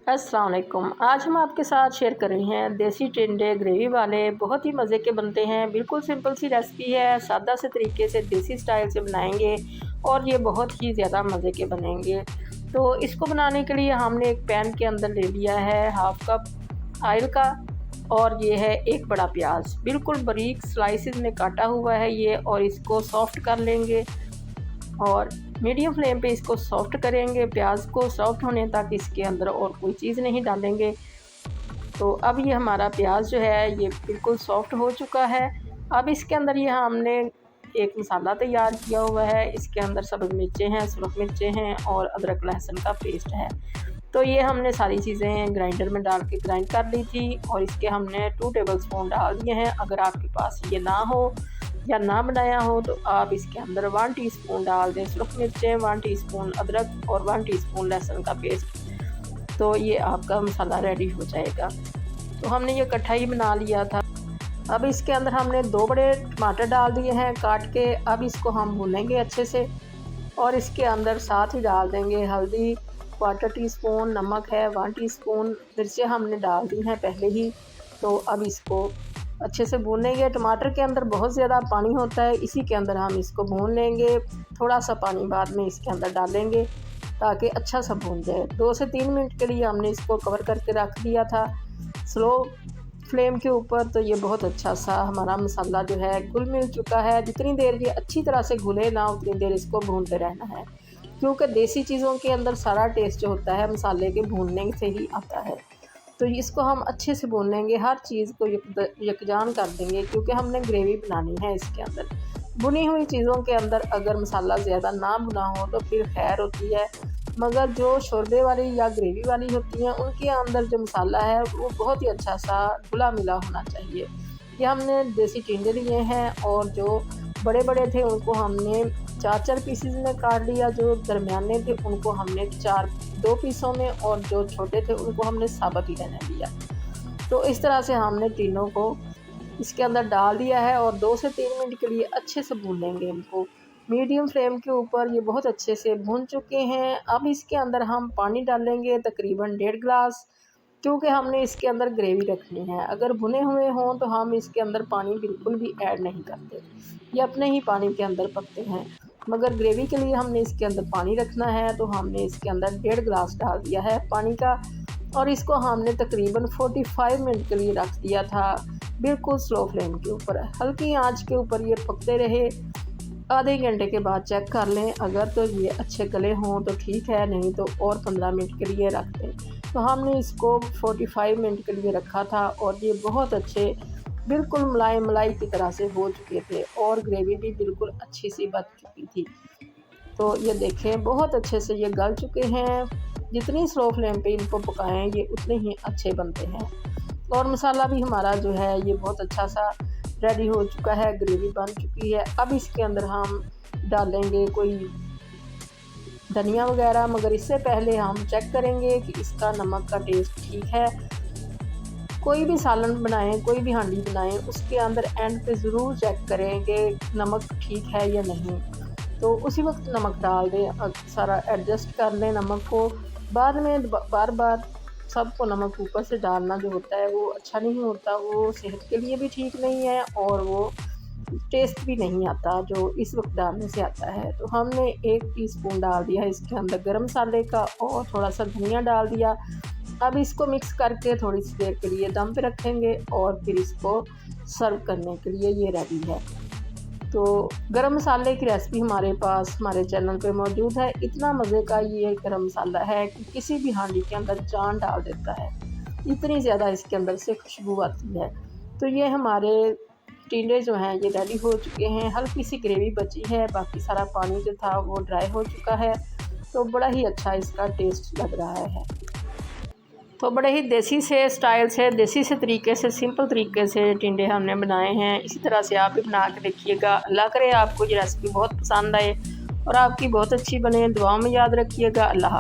अस्सलाम वालेकुम। आज हम आपके साथ शेयर कर रहे हैं देसी टिंडे ग्रेवी वाले। बहुत ही मज़े के बनते हैं। बिल्कुल सिंपल सी रेसिपी है, सादा से तरीके से देसी स्टाइल से बनाएंगे और ये बहुत ही ज़्यादा मज़े के बनेंगे। तो इसको बनाने के लिए हमने एक पैन के अंदर ले लिया है हाफ़ कप ऑयल का, और ये है एक बड़ा प्याज बिल्कुल बारीक स्लाइसिस में काटा हुआ है ये, और इसको सॉफ्ट कर लेंगे और मीडियम फ्लेम पे इसको सॉफ्ट करेंगे। प्याज को सॉफ्ट होने तक इसके अंदर और कोई चीज़ नहीं डालेंगे। तो अब ये हमारा प्याज जो है ये बिल्कुल सॉफ्ट हो चुका है। अब इसके अंदर ये हमने एक मसाला तैयार किया हुआ है। इसके अंदर सब्ज़ मिर्चें हैं, सुरख मिर्चें हैं और अदरक लहसुन का पेस्ट है। तो ये हमने सारी चीज़ें ग्राइंडर में डाल के ग्राइंड कर ली थी, और इसके हमने 2 टेबल स्पून डाल दिए हैं। अगर आपके पास ये ना हो या ना बनाया हो तो आप इसके अंदर 1 टीस्पून डाल दें सुरख मिर्चें, 1 टीस्पून अदरक और 1 टीस्पून लहसुन का पेस्ट। तो ये आपका मसाला रेडी हो जाएगा। तो हमने ये इकट्ठा ही बना लिया था। अब इसके अंदर हमने 2 बड़े टमाटर डाल दिए हैं काट के। अब इसको हम भूनेंगे अच्छे से, और इसके अंदर साथ ही डाल देंगे हल्दी 1/4 टीस्पून, नमक है 1 टीस्पून, मिर्चें हमने डाल दी हैं पहले ही। तो अब इसको अच्छे से भूनेंगे। टमाटर के अंदर बहुत ज़्यादा पानी होता है, इसी के अंदर हम इसको भून लेंगे। थोड़ा सा पानी बाद में इसके अंदर डालेंगे ताकि अच्छा सा भून जाए। 2 से 3 मिनट के लिए हमने इसको कवर करके रख दिया था स्लो फ्लेम के ऊपर। तो ये बहुत अच्छा सा हमारा मसाला जो है घुल मिल चुका है। जितनी देर ये अच्छी तरह से घुले ना उतनी देर इसको भूनते रहना है, क्योंकि देसी चीज़ों के अंदर सारा टेस्ट जो होता है मसाले के भूनने से ही आता है। तो इसको हम अच्छे से भून लेंगे, हर चीज़ को यकजान कर देंगे, क्योंकि हमने ग्रेवी बनानी है इसके अंदर। भुनी हुई चीज़ों के अंदर अगर मसाला ज़्यादा ना भुना हो तो फिर खैर होती है, मगर जो शोरबे वाली या ग्रेवी वाली होती हैं उनके अंदर जो मसाला है वो बहुत ही अच्छा सा घुला मिला होना चाहिए। ये हमने देसी टिंडे लिए हैं, और जो बड़े बड़े थे उनको हमने 4-4 पीसेस में काट लिया। जो दरमियाने थे उनको हमने 2 पीसों में, और जो छोटे थे उनको हमने साबुत ही रहने दिया। तो इस तरह से हमने तीनों को इसके अंदर डाल दिया है, और 2 से 3 मिनट के लिए अच्छे से भून लेंगे इनको मीडियम फ्लेम के ऊपर। ये बहुत अच्छे से भून चुके हैं। अब इसके अंदर हम पानी डालेंगे तकरीबन 1.5 गिलास, क्योंकि हमने इसके अंदर ग्रेवी रखनी है। अगर भुने हुए हों तो हम इसके अंदर पानी बिल्कुल भी ऐड नहीं करते, ये अपने ही पानी के अंदर पकते हैं। मगर ग्रेवी के लिए हमने इसके अंदर पानी रखना है, तो हमने इसके अंदर 1.5 गिलास डाल दिया है पानी का, और इसको हमने तकरीबन 45 मिनट के लिए रख दिया था बिल्कुल स्लो फ्लेम के ऊपर। हल्की आंच के ऊपर ये पकते रहे। आधे घंटे के बाद चेक कर लें, अगर तो ये अच्छे गले हों तो ठीक है, नहीं तो और 15 मिनट के लिए रख दें। तो हमने इसको 45 मिनट के लिए रखा था, और ये बहुत अच्छे बिल्कुल मलाई की तरह से हो चुके थे, और ग्रेवी भी बिल्कुल अच्छी सी बन चुकी थी। तो ये देखें बहुत अच्छे से ये गल चुके हैं। जितनी स्लो फ्लेम पे इनको पकाएं ये उतने ही अच्छे बनते हैं। और मसाला भी हमारा जो है ये बहुत अच्छा सा रेडी हो चुका है, ग्रेवी बन चुकी है। अब इसके अंदर हम डालेंगे कोई धनिया वगैरह, मगर इससे पहले हम चेक करेंगे कि इसका नमक का टेस्ट ठीक है। कोई भी सालन बनाएं, कोई भी हांडी बनाएं, उसके अंदर एंड पे ज़रूर चेक करें कि नमक ठीक है या नहीं। तो उसी वक्त नमक डाल दें, सारा एडजस्ट कर लें नमक को। बाद में बार बार सबको नमक ऊपर से डालना जो होता है वो अच्छा नहीं होता, वो सेहत के लिए भी ठीक नहीं है, और वो टेस्ट भी नहीं आता जो इस वक्त डालने से आता है। तो हमने 1 टीस्पून डाल दिया है इसके अंदर गरम मसाले का, और थोड़ा सा धनिया डाल दिया। अब इसको मिक्स करके थोड़ी सी देर के लिए दम पे रखेंगे, और फिर इसको सर्व करने के लिए ये रेडी है। तो गरम मसाले की रेसिपी हमारे पास हमारे चैनल पे मौजूद है। इतना मज़े का ये गरम मसाला है कि किसी भी हांडी के अंदर जान डाल देता है, इतनी ज़्यादा इसके अंदर से खुशबू आती है। तो ये हमारे टिंडे जो हैं ये रेडी हो चुके हैं। हल्की सी ग्रेवी बची है, बाकी सारा पानी जो था वो ड्राई हो चुका है। तो बड़ा ही अच्छा इसका टेस्ट लग रहा है। तो बड़े ही देसी से स्टाइल से, देसी से तरीके से, सिंपल तरीके से टिंडे हमने बनाए हैं। इसी तरह से आप भी बना के देखिएगा। अल्लाह करे आपको ये रेसिपी बहुत पसंद आए और आपकी बहुत अच्छी बने। दुआओं में याद रखिएगा। अल्लाह।